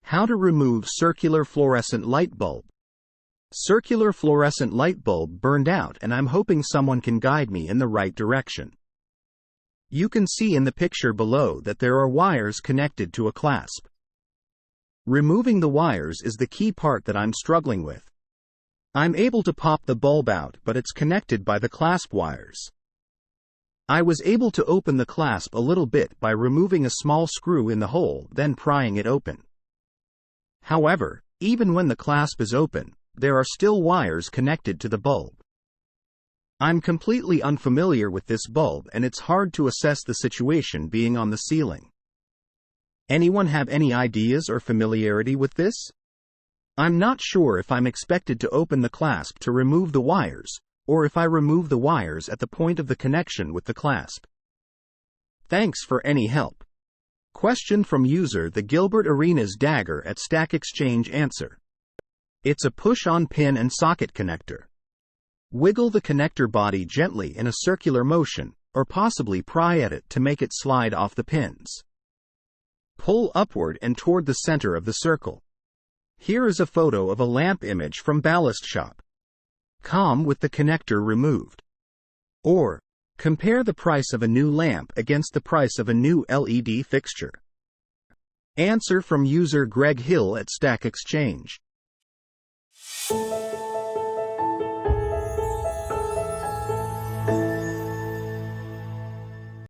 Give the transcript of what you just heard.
How to remove circular fluorescent light bulb. Circular fluorescent light bulb burned out, and I'm hoping someone can guide me in the right direction. You can see in the picture below that there are wires connected to a clasp. Removing the wires is the key part that I'm struggling with. I'm able to pop the bulb out, but it's connected by the clasp wires. I was able to open the clasp a little bit by removing a small screw in the hole, then prying it open. However, even when the clasp is open, there are still wires connected to the bulb. I'm completely unfamiliar with this bulb, and it's hard to assess the situation being on the ceiling. Anyone have any ideas or familiarity with this? I'm not sure if I'm expected to open the clasp to remove the wires, or if I remove the wires at the point of the connection with the clasp. Thanks for any help. Question from user The Gilbert Arenas Dagger at Stack Exchange. Answer: it's a push-on pin and socket connector. Wiggle the connector body gently in a circular motion, or possibly pry at it to make it slide off the pins. Pull upward and toward the center of the circle. Here is a photo of a lamp image from Ballast Shop. Com with the connector removed. Or, compare the price of a new lamp against the price of a new LED fixture. Answer from user Greg Hill at Stack Exchange.